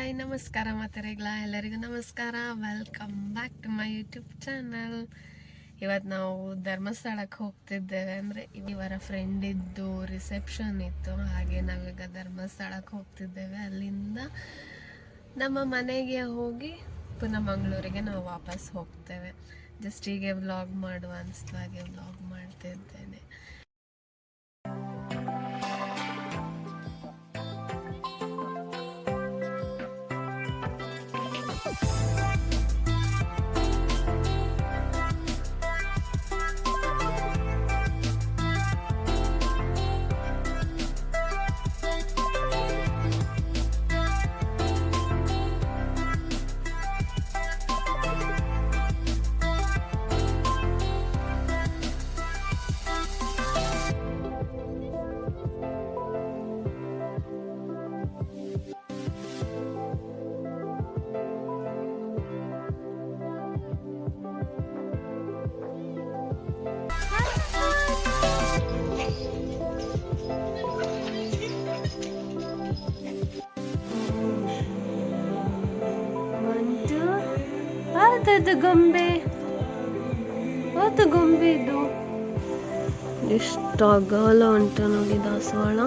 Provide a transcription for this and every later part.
Hi ನಮಸ್ಕಾರ ಮಾತಾರೆಗಳ ಎಲ್ಲರಿಗೂ ನಮಸ್ಕಾರ. Welcome back to my YouTube channel. ಇವತ್ತು ನಾವು ಧರ್ಮಸ್ಥಳಕ್ಕೆ ಹೋಗ್ತಿದ್ದೇವೆ. ಅಂದರೆ ಇವರ ಫ್ರೆಂಡಿದ್ದು ರಿಸೆಪ್ಷನ್ ಇತ್ತು, ಹಾಗೆ ನಾವೀಗ ಧರ್ಮಸ್ಥಳಕ್ಕೆ ಹೋಗ್ತಿದ್ದೇವೆ. ಅಲ್ಲಿಂದ ನಮ್ಮ ಮನೆಗೆ ಹೋಗಿ ಪುನಃ ಮಂಗಳೂರಿಗೆ ನಾವು ವಾಪಸ್ ಹೋಗ್ತೇವೆ. ಜಸ್ಟ್ ಹೀಗೆ ವ್ಲಾಗ್ ಮಾಡುವ ಅನಿಸ್ತು, ಹಾಗೆ ವ್ಲಾಗ್ ಮಾಡ್ತಿದ್ದೇನೆ. ಅದು ಗೊಂಬೆ, ಅದು ಗೊಂಬೆ ಇದು ಎಷ್ಟು ಅಗಲ ಉಂಟು ನೋಡಿ ದಾಸವಾಳ.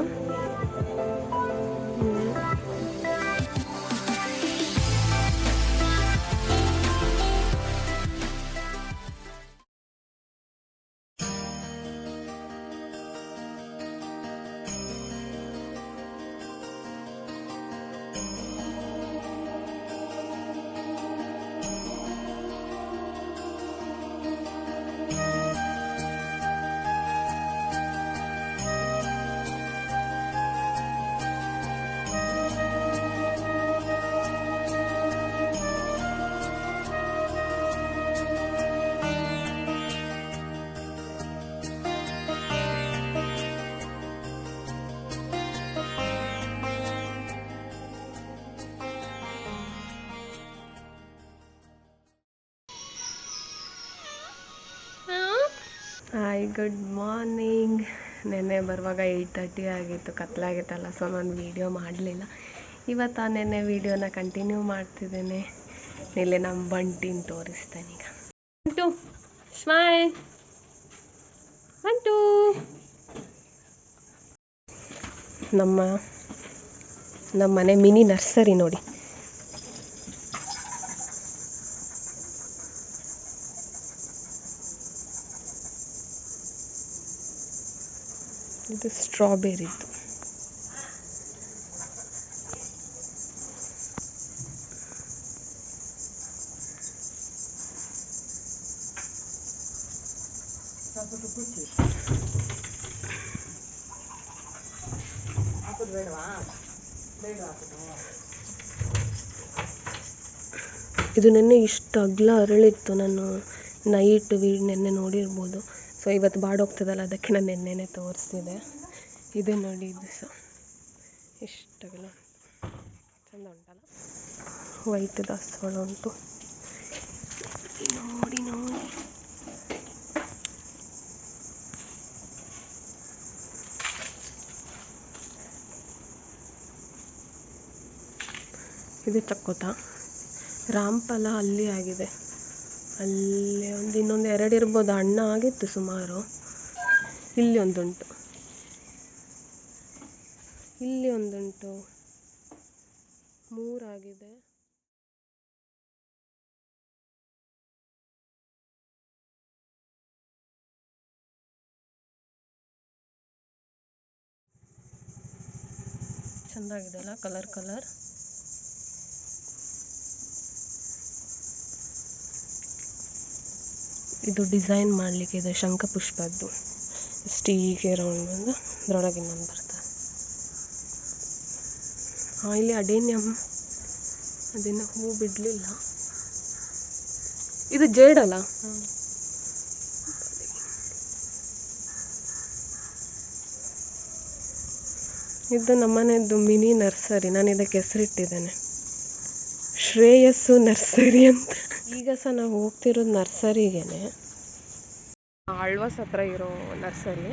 Hi, good morning. ನೆನ್ನೆ ಬರುವಾಗ 8:30 ಆಗಿತ್ತು, ಕತ್ಲಾಗಿತ್ತಲ್ಲ, ಸೊ ನಾನು ವೀಡಿಯೋ ಮಾಡಲಿಲ್ಲ. ಇವತ್ತು ಆ ನೆನ್ನೆ ವೀಡಿಯೋನ ಕಂಟಿನ್ಯೂ ಮಾಡ್ತಿದ್ದೇನೆ. ಇಲ್ಲಿ ನಮ್ಮ ಬಂಟಿನ ತೋರಿಸ್ತೇನೆ ಈಗ. ಬಂಟು ಸ್ಮೈಲ್, ಬಂಟು. ನಮ್ಮ ಮನೆ ಮಿನಿ ನರ್ಸರಿ ನೋಡಿ. ಇದು ಸ್ಟ್ರಾಬೆರಿದು. ಇದು ನೆನ್ನೆ ಇಷ್ಟು ಅಗಲ ಅರಳಿತ್ತು. ನಾನು ನೈಟ್ ನೆನ್ನೆ ನೋಡಿರ್ಬೋದು. ಸೊ ಇವತ್ತು ಬಾಡೋಗ್ತದಲ್ಲ, ಅದಕ್ಕೆ ನಾನು ನೆನ್ನೆನೇ ತೋರಿಸಿದೆ. ಇದು ನೋಡಿ, ಇದು ಸಹ ಇಷ್ಟಗಲ ಚಂದ ಉಂಟಲ್ಲ, ವೈಟ್ ದಾಸವಾಳ ಉಂಟು ನೋಡಿ ನೋಡಿ. ಇದು ಚಕ್ಕೋತ. ರಾಮಫಲ ಅಲ್ಲಿ ಆಗಿದೆ, ಅಲ್ಲಿ ಇನ್ನೊಂದು 2 ಇರ್ಬೋದು. ಹಣ್ಣು ಆಗಿತ್ತು ಸುಮಾರು. ಇಲ್ಲಿ ಒಂದುಂಟು, ಇಲ್ಲಿ ಒಂದುಂಟು, 3 ಆಗಿದೆ. ಚೆಂದಾಗಿದೆ ಅಲ್ಲ, ಕಲರ್ ಕಲರ್. ಇದು ಡಿಸೈನ್ ಮಾಡಲಿಕ್ಕೆ ಇದೆ, ಶಂಖಪುಷ್ಪದ್ದು. ಹೀಗೆ ರೌಂಡ್ ಬಂದು ಅದರೊಳಗೆ ಇನ್ನೊಂದು ಬರ್ತದೆ. ಇಲ್ಲಿ ಅಡೇನಿಯಮ್, ಅದೇನು ಹೂ ಬಿಡಲಿಲ್ಲ. ಇದು ಜೇಡಲ್ಲ. ಇದು ನಮ್ಮನೆಯದ್ದು ಮಿನಿ ನರ್ಸರಿ. ನಾನು ಇದಕ್ಕೆ ಹೆಸರಿಟ್ಟಿದ್ದೇನೆ, ಶ್ರೇಯಸ್ಸು ನರ್ಸರಿ ಅಂತ. ಈಗ ಸಹ ನಾವು ಹೋಗ್ತಿರೋದು ನರ್ಸರಿಗೇನೆ, ಆಳ್ವಾಸ್ ಹತ್ರ ಇರೋ ನರ್ಸರಿ.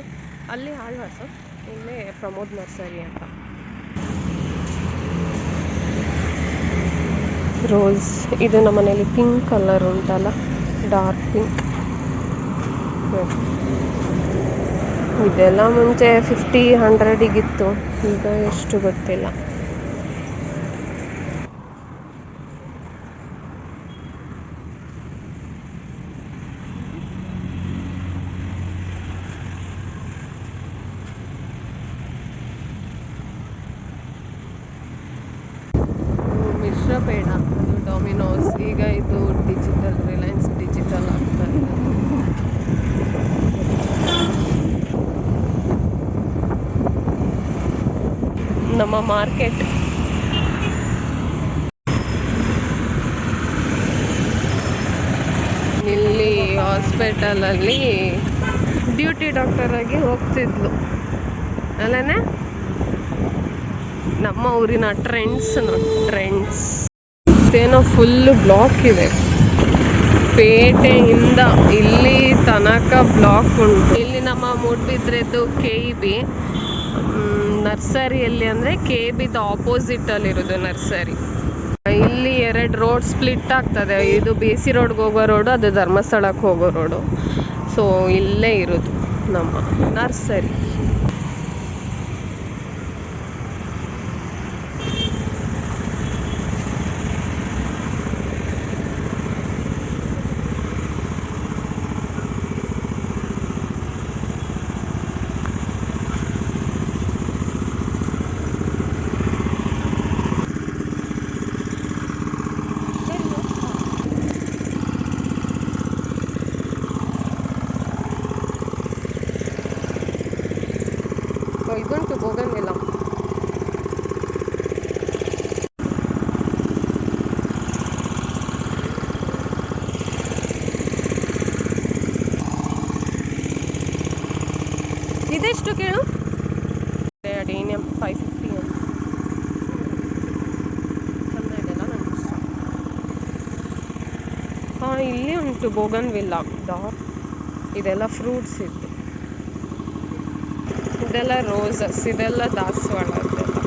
ಅಲ್ಲಿ ಆಳ್ವಾಸ್, ಇಲ್ಲೇ ಪ್ರಮೋದ್ ನರ್ಸರಿ ಅಂತ. ರೋಸ್. ಇದು ನಮ್ಮ ಮನೇಲಿ ಪಿಂಕ್ ಕಲರ್ ಉಂಟಲ್ಲ, ಡಾರ್ಕ್ ಪಿಂಕ್. ಇದೆಲ್ಲ ಮುಂಚೆ 50-100 ಈಗ ಎಷ್ಟು ಗೊತ್ತಿಲ್ಲ. ಮಿಶ್ರ ಬೇಡ, ಅದು ಡೊಮಿನೋಸ್. ಈಗ ಇದು ಡಿಜಿಟಲ್, ರಿಲಯನ್ಸ್ ಡಿಜಿಟಲ್ ಆಗ್ತಾ ಇದೆ. ನಮ್ಮ ಮಾರ್ಕೆಟ್. ಇಲ್ಲಿ ಹಾಸ್ಪಿಟಲಲ್ಲಿ ಡ್ಯೂಟಿ ಡಾಕ್ಟರ್ ಆಗಿ ಹೋಗ್ತಿದ್ಲು ಅಲ್ಲನೇ. ನಮ್ಮ ಊರಿನ ಟ್ರೆಂಡ್ಸ್ ಏನೋ ಫುಲ್ ಬ್ಲಾಕ್ ಇದೆ. ಪೇಟೆಯಿಂದ ಇಲ್ಲಿ ತನಕ ಬ್ಲಾಕ್ ಉಂಟು. ಇಲ್ಲಿ ನಮ್ಮ ಮೂಡ್ಬಿದ್ರೆದು KEB ನರ್ಸರಿಯಲ್ಲಿ, ಅಂದರೆ KEBದು ಆಪೋಸಿಟಲ್ಲಿ ಇರೋದು ನರ್ಸರಿ. ಇಲ್ಲಿ 2 ರೋಡ್ ಸ್ಪ್ಲಿಟ್ ಆಗ್ತದೆ. ಇದು BC ರೋಡ್ಗೆ ಹೋಗೋ ರೋಡು, ಅದು ಧರ್ಮಸ್ಥಳಕ್ಕೆ ಹೋಗೋ ರೋಡು. ಸೊ ಇಲ್ಲೇ ಇರೋದು ನಮ್ಮ ನರ್ಸರಿ. ಇದುಂಟು ಬೋಗನ್ವಿಲ್ಲ. ಇದೆಷ್ಟು ಕೇಳು? ಅಡೇನಿಯಂ 550 ಚೆನ್ನಾಗಿದೆಲ್ಲ, ನನಗೆ ಇಷ್ಟ. ಹಾಂ, ಇಲ್ಲಿ ಉಂಟು ಬೋಗನ್ವಿಲ್ಲ. ಇದೆಲ್ಲ ಫ್ರೂಟ್ಸ್ ಇತ್ತು. ಇದೆಲ್ಲ ರೋಸಸ್, ಇದೆಲ್ಲ ದಾಸವಾಳದ್ದೆಲ್ಲ.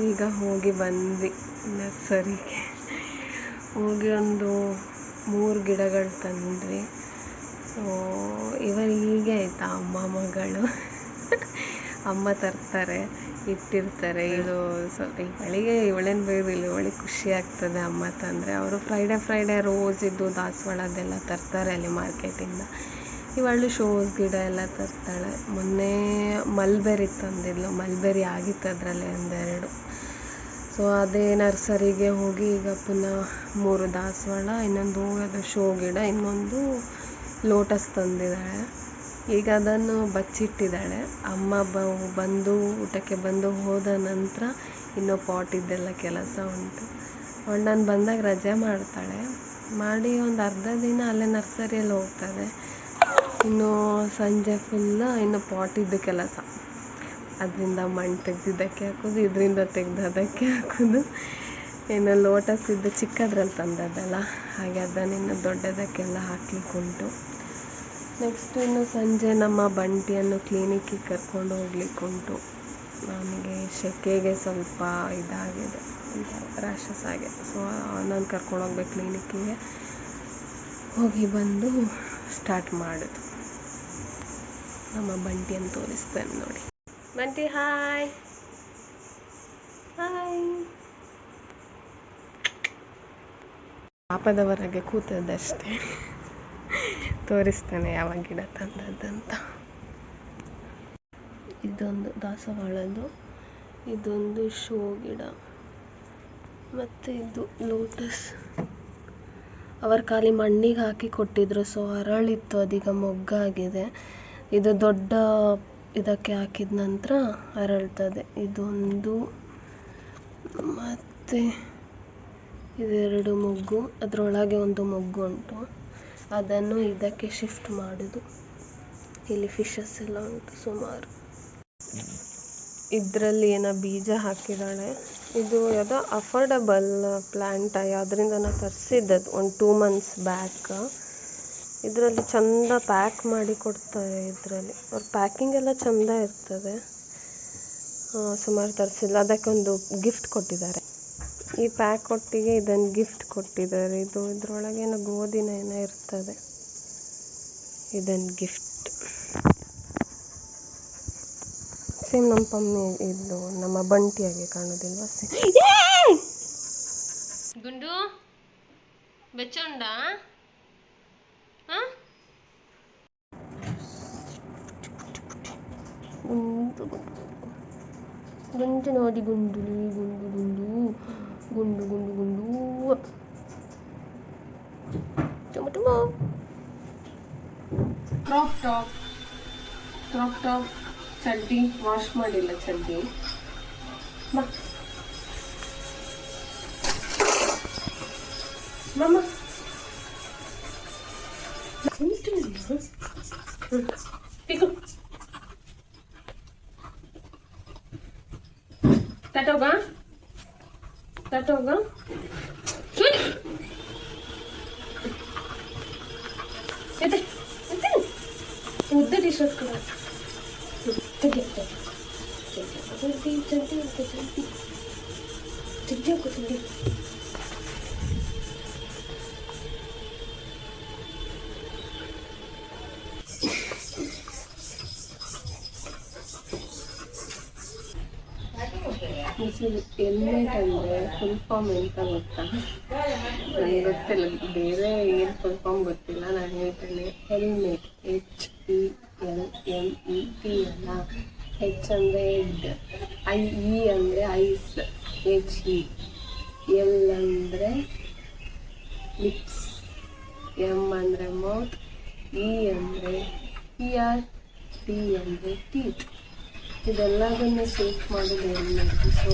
ಈಗ ಹೋಗಿ ಬಂದ್ವಿ ನರ್ಸರಿಗೆ. ಹೋಗಿ ಒಂದು 3 ಗಿಡಗಳು ತಂದ್ವಿ. ಹೀಗೆ ಆಯಿತಾ, ಅಮ್ಮ ಮಗಳು. ಅಮ್ಮ ತರ್ತಾರೆ, ಇಟ್ಟಿರ್ತಾರೆ. ಇದು ಸ್ವಲ್ಪ ಇವಳೇನು ಬೇಯಿಲ್ಲ, ಇವಳಿಗೆ ಖುಷಿ ಆಗ್ತದೆ ಅಮ್ಮ ತಂದರೆ. ಅವರು ಫ್ರೈಡೇ ರೋಸ್ ಇದ್ದು ದಾಸವಾಳದ್ದೆಲ್ಲ ತರ್ತಾರೆ ಅಲ್ಲಿ ಮಾರ್ಕೆಟಿಂದ. ಇವಳು ಶೋಸ್ ಗಿಡ ಎಲ್ಲ ತರ್ತಾಳೆ. ಮೊನ್ನೆ ಮಲ್ಬೆರಿ ತಂದಿದ್ಲು, ಮಲ್ಬೆರಿ ಆಗಿತ್ತು ಅದರಲ್ಲಿ 1-2. ಸೊ ಅದೇ ನರ್ಸರಿಗೆ ಹೋಗಿ ಈಗ ಪುನಃ 3 ದಾಸವಾಳ, ಇನ್ನೊಂದು ಅದು ಶೋ ಗಿಡ, ಇನ್ನೊಂದು ಲೋಟಸ್ ತಂದಿದ್ದಾಳೆ. ಈಗ ಅದನ್ನು ಬಚ್ಚಿಟ್ಟಿದ್ದಾಳೆ. ಅಮ್ಮ ಊಟಕ್ಕೆ ಬಂದು ಹೋದ ನಂತರ ಇನ್ನೂ ಪಾಟಿದ್ದೆಲ್ಲ ಕೆಲಸ ಉಂಟು. ಅಣ್ಣನ ಬಂದಾಗ ರಜೆ ಮಾಡ್ತಾಳೆ. ಮಾಡಿ ಒಂದು ಅರ್ಧ ದಿನ ಅಲ್ಲೇ ನರ್ಸರಿಯಲ್ಲಿ ಹೋಗ್ತದೆ. ಇನ್ನು ಸಂಜೆ ಫುಲ್ಲು ಇನ್ನು ಪಾಟಿದ್ದು ಕೆಲಸ. ಅದರಿಂದ ಮಣ್ಣು ತೆಗೆದಿದ್ದಕ್ಕೆ ಹಾಕೋದು, ಇದರಿಂದ ತೆಗೆದು ಅದಕ್ಕೆ ಹಾಕೋದು. ಇನ್ನು ಲೋಟಸ್ ಇದ್ದು ಚಿಕ್ಕದ್ರಲ್ಲಿ ತಂದದ್ದಲ್ಲ, ಹಾಗೆ ಅದನ್ನು ದೊಡ್ಡದಕ್ಕೆಲ್ಲ ಹಾಕ್ಲಿಕ್ಕುಂಟು. ನೆಕ್ಸ್ಟ್ ಇನ್ನು ಸಂಜೆ ನಮ್ಮ ಬಂಟಿಯನ್ನು ಕ್ಲಿನಿಕ್ಕಿಗೆ ಕರ್ಕೊಂಡು ಹೋಗ್ಲಿಕ್ಕುಂಟು. ನನಗೆ ಸೆಕೆಗೆ ಸ್ವಲ್ಪ ಇದಾಗಿದೆ, ರ್ಯಾಷಸ್ ಆಗಿದೆ. ಸೊ ನಾನು ಕರ್ಕೊಂಡು ಹೋಗ್ಬೇಕು ಕ್ಲಿನಿಕ್ಕಿಗೆ. ಹೋಗಿ ಬಂದು ಸ್ಟಾರ್ಟ್ ಮಾಡೋದು. ನಮ್ಮ ಬಂಟಿಯನ್ನು ತೋರಿಸ್ತೇನೆ ನೋಡಿ. ಬಂಟಿ ಹಾಯ್ ಹಾಯ್. ಪಾಪದವರೆಗೆ ಕೂತದ್ದಷ್ಟೇ. ತೋರಿಸ್ತೇನೆ ಯಾವ ಗಿಡ ತಂದದ್ದಂತ. ಇದೊಂದು ದಾಸವಾಳದ್ದು, ಇದೊಂದು ಶೋ ಗಿಡ, ಮತ್ತು ಇದು ಲೋಟಸ್. ಅವರು ಖಾಲಿ ಮಣ್ಣಿಗೆ ಹಾಕಿ ಕೊಟ್ಟಿದ್ರು. ಸೊ ಅರಳಿತ್ತು, ಅದೀಗ ಮೊಗ್ಗಾಗಿದೆ. ಇದು ದೊಡ್ಡ ಇದಕ್ಕೆ ಹಾಕಿದ ನಂತರ ಅರಳ್ತದೆ. ಇದೊಂದು, ಮತ್ತು ಇದೆರಡು ಮೊಗ್ಗು, ಅದರೊಳಗೆ ಒಂದು ಮೊಗ್ಗು ಉಂಟು. ಅದನ್ನು ಇದಕ್ಕೆ ಶಿಫ್ಟ್ ಮಾಡೋದು. ಇಲ್ಲಿ ಫಿಶಸ್ ಎಲ್ಲ ಉಂಟು ಸುಮಾರು. ಇದರಲ್ಲಿ ಏನೋ ಬೀಜ ಹಾಕಿದ್ದಾಳೆ. ಇದು ಯಾವುದೋ ಅಫೋರ್ಡಬಲ್ ಪ್ಲ್ಯಾಂಟ್, ಯಾವುದರಿಂದ ನಾನು ತರಿಸಿದ್ದದು ಒಂದು 2 months ಬ್ಯಾಕ್. ಇದರಲ್ಲಿ ಚೆಂದ ಪ್ಯಾಕ್ ಮಾಡಿ ಕೊಡ್ತಾರೆ. ಇದರಲ್ಲಿ ಅವ್ರ ಪ್ಯಾಕಿಂಗ್ ಎಲ್ಲ ಚೆಂದ ಇರ್ತದೆ. ಸುಮಾರು ತರಿಸಿಲ್ಲ, ಅದಕ್ಕೊಂದು ಗಿಫ್ಟ್ ಕೊಟ್ಟಿದ್ದಾರೆ. ಈ ಪ್ಯಾಕ್ ಒಟ್ಟಿಗೆ ಇದನ್ನು ಗಿಫ್ಟ್ ಕೊಟ್ಟಿದ್ದಾರೆ. ಇದ್ರೊಳಗೇನೋ ಗೋಧಿನ ಏನೋ ಇರ್ತದೆ. ಇದನ್ನು ಗಿಫ್ಟ್ ಸೇಮ್ ನಮ್ಮ ಪಮ್ಮಿ ಇದು ನಮ್ಮ ಬಂಟಿಯಾಗೆ ಕಾಣೋದಿಲ್ವಾ? ಗುಂಡು ಬೆಚ್ಚಂಡ ಗುಂಡು ನೋಡಿ, ಗುಂಡು ಗುಂಡು ಗುಂಡು ಗುಂಡು ಗುಂಡು ಗುಂಡು ಟೊಮೊಟೊ ಕ್ರಾಪ್ ಟಾಪ್ ಚಡ್ಡಿ ವಾಶ್ ಮಾಡಿಲ್ಲ. ಚಡ್ಡಿ ಬಾ ಮಮ್ಮ ತಟೋಗ ಉದ್ದ ಟಿ ಶರ್ಟ್ ಕೂಡ ಹೆಲ್ಮೆಟ್ ಅಂದರೆ ಫುಲ್ ಫಾರ್ಮ್ ಎಂತ ಗೊತ್ತಾ? ನನಗೆ ಗೊತ್ತಿಲ್ಲ, ಬೇರೆ ಏನು ಫುಲ್ ಫಾರ್ಮ್ ಗೊತ್ತಿಲ್ಲ. ನಾನು ಹೇಳ್ತೇನೆ. ಹೆಲ್ಮೆಟ್ HELMET ಅಲ್ಲ. H ಅಂದರೆ ಹೆಡ್, IE ಅಂದರೆ ಐಸ್, HE, L ಅಂದರೆ ಲಿಪ್ಸ್, M ಅಂದರೆ ಮೌತ್, E ಅಂದರೆ ಇಯರ್, T ಅಂದರೆ ಟೀತ್. ಇದೆಲ್ಲದನ್ನು ಸೇಫ್ ಮಾಡೋದು ಹೆಲ್ಮೆಟ್. ಸೊ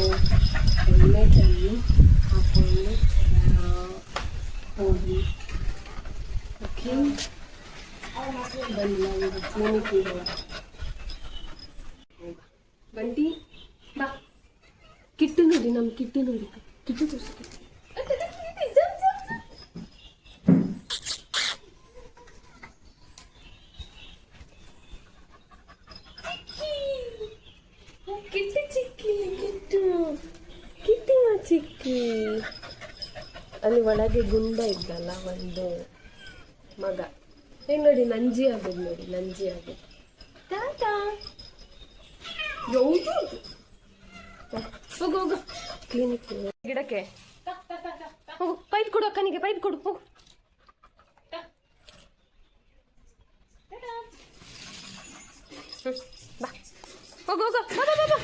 ಹೆಲ್ಮೆಟನ್ನು ಹಾಕ್ಕೊಂಡು ಹೋಗಿ. ಓಕೆ, ಬನ್ನಿ ನಾವೀಗ ಕ್ಲಿನಿಕ್ಗೆ ಹೋಗೋಣ. ಬಂಟಿ ಬಾ, ಕಿಟ್ಟು ನೋಡಿ, ನಮ್ಮ ಕಿಟ್ಟು ನೋಡಿ, ಕಿಟ್ಟು ತೋರಿಸಿ. ಚಿಕ್ಕಿ ಅಲ್ಲಿ ಒಳಗೆ ಗುಂಡ ಇದ್ದಲ್ಲ ಒಂದು ಮಗ. ಏನು ನೋಡಿ, ನಂಜಿ ಆಗೋದು ನೋಡಿ, ನಂಜಿ ಆಗೋದು. ಟಾಟಾ ಹೋಗು ಹೋಗು ಕ್ಲಿನಿಕ್ ಗಿಡಕ್ಕೆ ಹೋಗು. ಪೈಪ್ ಕೊಡು ಅಕ್ಕನಿಗೆ, ಪೈಪ್ ಕೊಡು, ಹೋಗು. ಬಾ ಹೋಗು ಹೋಗು, ಬಾ ಬಾ ಬಾ.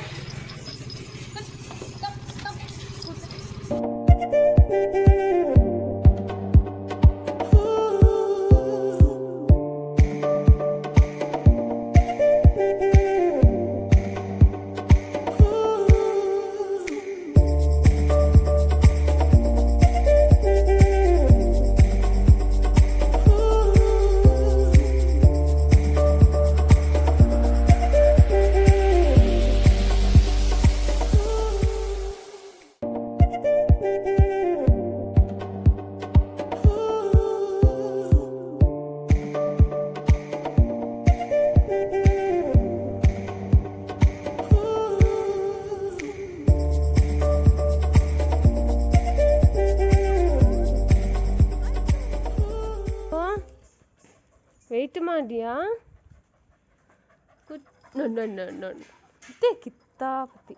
ವೆಯ್ಟ್ ಮಾಡಿಯಾ? ಕಿತ್ತಾಪತಿ.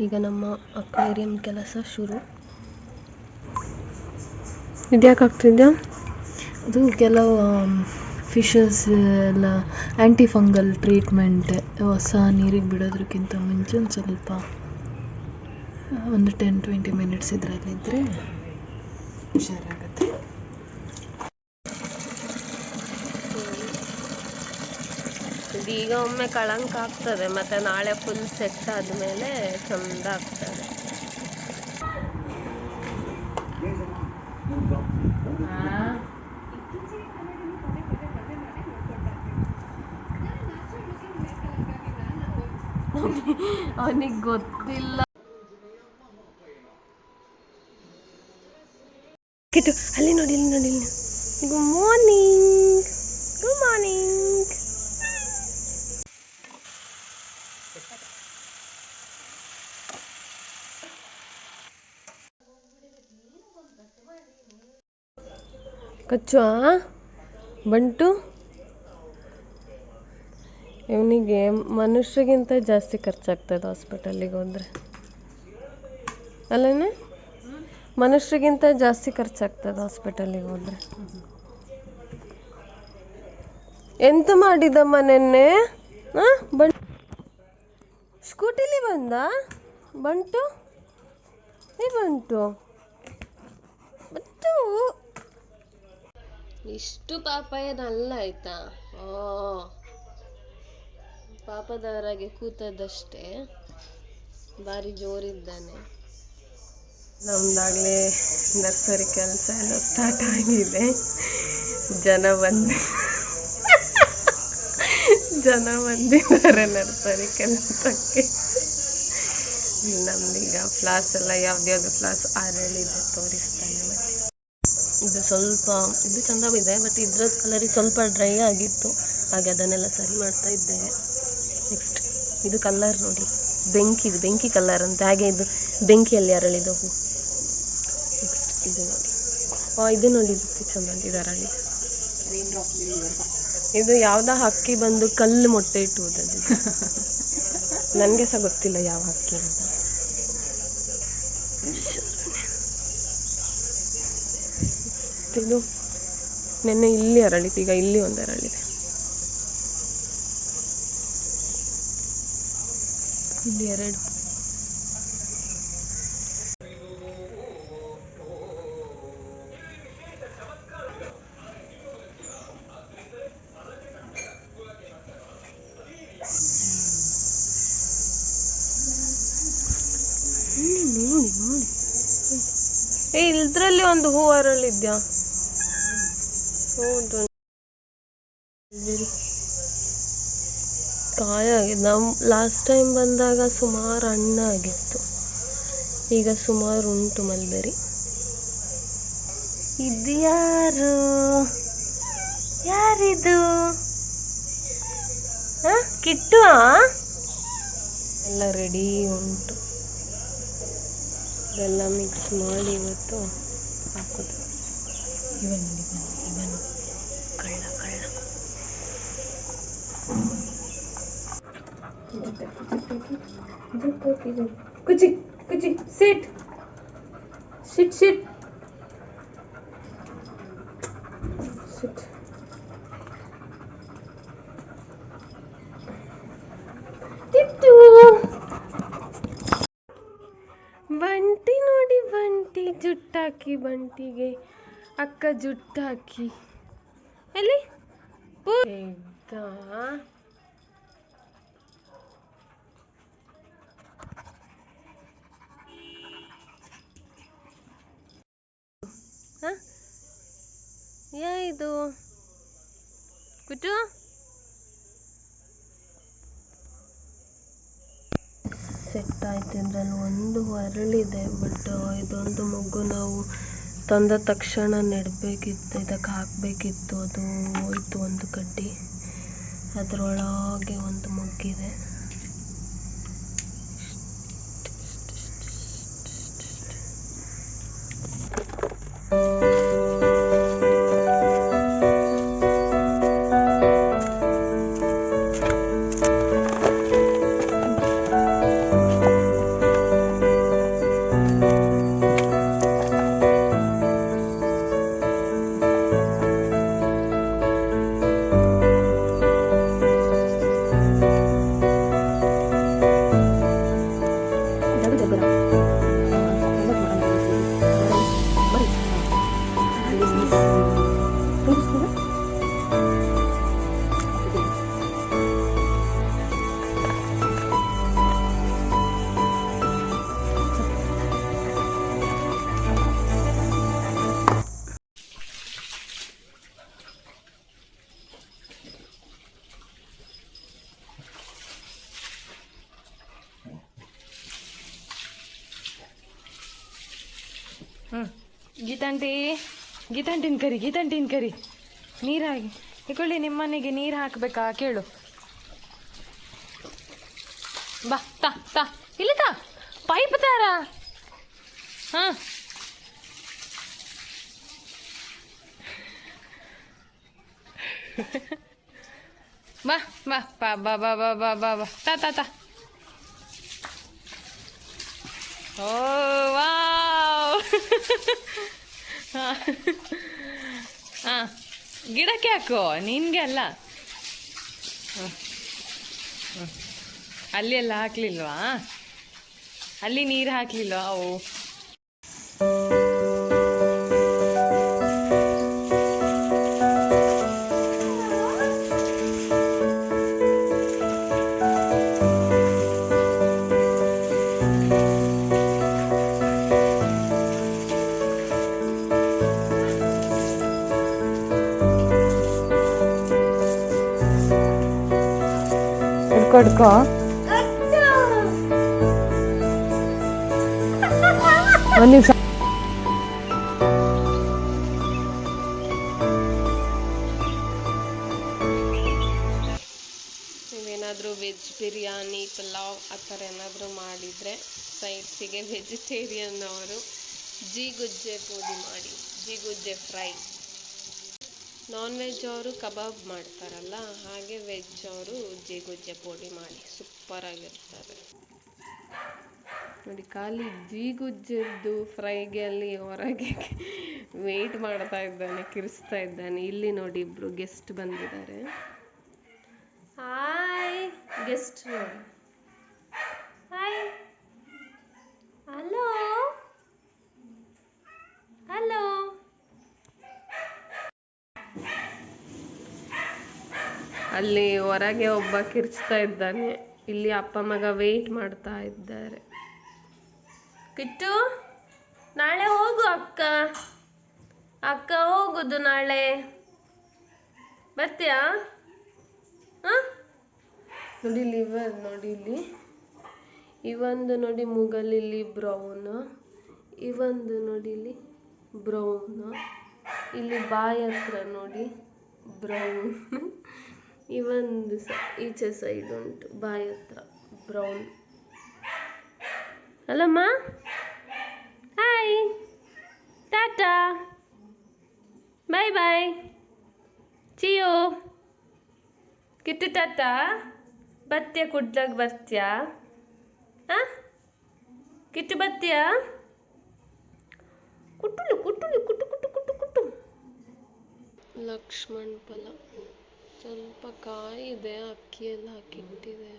ಈಗ ನಮ್ಮ ಅಕ್ವೇರಿಯಂ ಕೆಲಸ ಶುರು. ಇದ್ಯಾಕೆ ಆಗ್ತಿದ್ಯಾ? ಅದು ಕೆಲವು ಫಿಶಸ್ ಎಲ್ಲ ಆ್ಯಂಟಿ ಫಂಗಲ್ ಟ್ರೀಟ್ಮೆಂಟ್ ಹೊಸ ನೀರಿಗೆ ಬಿಡೋದಕ್ಕಿಂತ ಮುಂಚೆ ಒಂದು ಸ್ವಲ್ಪ ಒಂದು 10-20 ಮಿನಿಟ್ಸ್ ಇದರಲ್ಲಿದ್ದರೆ ಹುಷಾರಾಗುತ್ತೆ. ಈಗ ಒಮ್ಮೆ ಕಳಂಕ ಆಗ್ತದೆ, ಮತ್ತು ನಾಳೆ ಫುಲ್ ಸೆಟ್ ಆದಮೇಲೆ ಚಂದ ಆಗ್ತದೆ. ಅವನಿಗೆ ಗೊತ್ತಿಲ್ಲ. ಅಲ್ಲಿ ನೋಡಿ, ಇಲ್ಲಿ ನೋಡಿ, ಇಲ್ಲಿ. Good morning, good morning. ಕಚ್ಚುವ ಬಂಟು ಇವನಿಗೆ ಮನುಷ್ಯರಿಗಿಂತ ಜಾಸ್ತಿ ಖರ್ಚಾಗ್ತದೆ ಹಾಸ್ಪಿಟಲ್ಲಿಗೆ ಹೋದರೆ ಅಲ್ಲೇ ಮನುಷ್ಯರಿಗಿಂತ ಜಾಸ್ತಿ ಖರ್ಚಾಗ್ತದೆ ಹಾಸ್ಪಿಟಲ್ಲಿಗೆ ಹೋದರೆ. ಎಂತ ಮಾಡಿದಮ್ಮ ನೆನ್ನೆ ಸ್ಕೂಟಿಲಿ ಬಂದ ಬಂಟು ಬಂಟು ಬಂಟು ಇಷ್ಟು ಪಾಪ ಏನಲ್ಲ ಆಯ್ತಾ. ಪಾಪದವರಾಗೆ ಕೂತದಷ್ಟೇ, ಭಾರಿ ಜೋರಿದ್ದಾನೆ. ನಮ್ದಾಗ್ಲೇ ನರ್ಸರಿ ಕೆಲಸ ಎಲ್ಲ ಸ್ಟಾರ್ಟ್ ಆಗಿದೆ. ಜನ ಬಂದಿದ್ದಾರೆ ನರ್ಸರಿ ಕೆಲಸಕ್ಕೆ. ನಮ್ದೀಗ ಫ್ಲಾಸ್ ಎಲ್ಲ ಯಾವ್ದ್ಯಾವ್ದು ಫ್ಲಾಸ್ ಅರಳಿದೆ ತೋರಿಸ್ತಾನೆ. ಮತ್ತೆ ಇದು ಚಂದ ಇದೆ, ಬಟ್ ಇದ್ರ ಕಲರಿಗೆ ಸ್ವಲ್ಪ ಡ್ರೈ ಆಗಿತ್ತು, ಹಾಗೆ ಅದನ್ನೆಲ್ಲ ಸರಿ ಮಾಡ್ತಾ ಇದ್ದೇವೆ. ನೆಕ್ಸ್ಟ್ ಇದು ಕಲರ್ ನೋಡಿ, ಬೆಂಕಿ ಕಲರ್ ಅಂತ, ಹಾಗೆ ಇದು ಬೆಂಕಿಯಲ್ಲಿ ಅರಳಿದ ಹೂ. ನೆಕ್ಸ್ಟ್ ಇದು ನೋಡಿ, ಇದು ನೋಡಿ ಚಂದ ಇದು ಅರಳಿದೆ. ಇದು ಯಾವ್ದೋ ಹಕ್ಕಿ ಬಂದು ಕಲ್ಲು ಮೊಟ್ಟೆ ಇಟ್ಟುವುದದ್ದು. ನನಗೆ ಸಹ ಗೊತ್ತಿಲ್ಲ ಯಾವ ಹಕ್ಕಿ ಅಂತ. ಇದು ನೆನ್ನೆ ಇಲ್ಲಿ ಅರಳಿತು, ಈಗ ಇಲ್ಲಿ ಒಂದು ಅರಳಿದೆ. ಇಲ್ಲಿ 2. ನೋಡಿ ಇದ್ರಲ್ಲಿ ಒಂದು ಹೂ ಅರಳಿದ್ಯಾ? ಹೌದು, ಕಾಯಾಗಿದೆ. ನಾವು ಲಾಸ್ಟ್ ಟೈಮ್ ಬಂದಾಗ ಸುಮಾರು ಹಣ್ಣಾಗಿತ್ತು, ಈಗ ಸುಮಾರು ಉಂಟು ಮಲ್ಬೆರಿ. ಇದು ಯಾರಿದು? ಕಿಟ್ಟು ಎಲ್ಲ ರೆಡಿ ಉಂಟು. ಇದೆಲ್ಲ ಮಿಕ್ಸ್ ಮಾಡಿ ಇವತ್ತು ಹಾಕೋದು. ಇವನ್ ಕಳ್ಳ ಕುಚಿ ಸಿಟ್ ಟಿಟ್ಟು ಬಂಟಿ ನೋಡಿ, ಬಂಟಿ ಜುಟ್ಟಾಕಿ, ಬಂಟಿಗೆ ಅಕ್ಕ ಜುಟ್ಟಾಕಿ ಅಲ್ಲಿ ಇದು ಕುಟು ಸೆಟ್ ಆಯ್ತು. ಇದ್ರಲ್ಲಿ ಒಂದು ಅರಳಿದೆ, ಬಟ್ ಇದೊಂದು ಮೊಗ್ಗು ನಾವು ತಂದ ತಕ್ಷಣ ನೆಡಬೇಕಿತ್ತು, ಇದಕ್ಕೆ ಹಾಕಬೇಕಿತ್ತು. ಅದು ಹೋಯ್ತು ಒಂದು ಕಡ್ಡಿ, ಅದರೊಳಗೆ ಒಂದು ಮೊಗ್ಗಿದೆ. ಗೀತಂಟಿನ ಕರಿ ನೀರಾಗಿ ಇಕೊಳ್ಳಿ. ನಿಮ್ಮನೆಗೆ ನೀರು ಹಾಕಬೇಕಾ ಕೇಳು. ಬಾ ತಾ ಇಲ್ಲಿ ತಾ ಪೈಪ್ ತಾರ. ಬಾ ಬಾ ಬಾ ಬಾ ಬಾ ಬಾ ಬಾ ಬಾ ಬಾ ತಾ ತಾ ತಾ. ಓ ವಾವ್. ಹಾಂ ಗಿಡಕ್ಕೆ ಹಾಕು, ನಿನಗೆ ಅಲ್ಲ. ಅಲ್ಲಿ ಎಲ್ಲ ಹಾಕ್ಲಿಲ್ವಾ? ಅಲ್ಲಿ ನೀರು ಹಾಕ್ಲಿಲ್ವಾ ಅವು? ಹಿಡ್ಕೊಡ್ಕೋ. ಒಂದು ನಿಮಿಷ. ನೀವೇನಾದರೂ ವೆಜ್ ಬಿರಿಯಾನಿ ಪಲಾವ್ ಆ ಥರ ಏನಾದರೂ ಮಾಡಿದರೆ ಸೈಡ್ಸಿಗೆ ವೆಜಿಟೇರಿಯನ್ ಅವರು ಜೀಗುಜ್ಜೆ ಪುಡಿ ಮಾಡಿ, ಜೀಗುಜ್ಜೆ ಫ್ರೈ. ನಾನ್ ವೆಜ್ ಅವರು ಕಬಾಬ್ ಮಾಡ್ತಾರಲ್ಲ, ಹಾಗೆ ವೆಜ್ ಅವರು ಜೀಗುಜ್ಜೆ ಪುಡಿ ಮಾಡಿ ಸೂಪರಾಗಿರ್ತದೆ ನೋಡಿ. ಖಾಲಿ ಜೀಗುಜ್ಜೆದ್ದು ಫ್ರೈಗೆ ಅಲ್ಲಿ ಹೊರಗೆ ವೆಯ್ಟ್ ಮಾಡ್ತಾ ಇದ್ದಾನೆ, ಕಿರಿಸ್ತಾ ಇದ್ದಾನೆ. ಇಲ್ಲಿ ನೋಡಿ ಇಬ್ರು ಗೆಸ್ಟ್ ಬಂದಿದ್ದಾರೆ. ಹಾಯ್ ಗೆಸ್ಟ್ ನೋಡಿ. Hi, hello hello. ಅಲ್ಲಿ ಹೊರಗೆ ಒಬ್ಬ ಕಿರ್ಚ್ತಾ ಇದ್ದಾನೆ, ಇಲ್ಲಿ ಅಪ್ಪ ಮಗ ವೆಯ್ಟ್ ಮಾಡ್ತಾ ಇದ್ದಾರೆ. ಕಿಟ್ಟು, ನಾಳೆ ಹೋಗು ಅಕ್ಕ, ಅಕ್ಕ ಹೋಗುದು ನಾಳೆ, ಬರ್ತೀಯಾ? ನೋಡಿ ಲಿವರ್ ನೋಡಿ, ಇಲ್ಲಿ ಇವಂದು ನೋಡಿ ಮೂಗಲ್ಲಿ ಬ್ರೌನ್, ಇವಂದು ನೋಡಿ ಇಲ್ಲಿ ಬ್ರೌನ್, ಇಲ್ಲಿ ಬಾಯಿ ಹತ್ರ ನೋಡಿ ಬ್ರೌನ್, ಇವಂದು ಈಚೆ ಸೈಡ್ ಉಂಟು ಬಾಯಿ ಹತ್ರ ಬ್ರೌನ್. ಅಲ್ಲಮ್ಮ, ಹಾಯ್, ಟಾಟಾ, ಬಾಯ್ ಬಾಯ್, ಚಿಯೋ. ಕಿಟ್ಟು ಟಾಟಾ. ಬರ್ತೀಯ ಕುಡ್ಲಾಗ, ಬರ್ತೀಯಾ? ಹಾಂ ಕಿಟ್ಟು ಬರ್ತೀಯಾ? ಕುಟ್ಟುಲು ಕುಟ್ಟುಲು ಕುಟ್ಟು ಕುಟ್ಟು ಕುಟ್ಟು ಕುಟ್ಟು. ಲಕ್ಷ್ಮಣ್ ಫಲ ಸ್ವಲ್ಪ ಕಾಯಿ ಇದೆ, ಅಕ್ಕಿ ಎಲ್ಲ ಹಾಕಿಟ್ಟಿದೆ.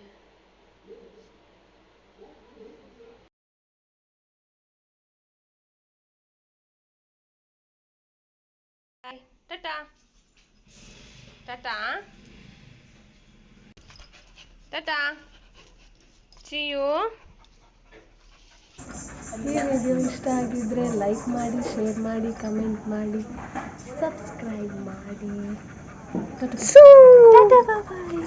ಟಾಟಾ ಟಾಟಾ ಟಾಟಾ, ಚಿಯು. ಈ ವಿಡಿಯೋ ಇಷ್ಟ ಆಗಿದ್ರೆ ಲೈಕ್ ಮಾಡಿ, ಶೇರ್ ಮಾಡಿ, ಕಮೆಂಟ್ ಮಾಡಿ, ಸಬ್ಸ್ಕ್ರೈಬ್ ಮಾಡಿ. ಟಾಟಾ ಬಾಯ್.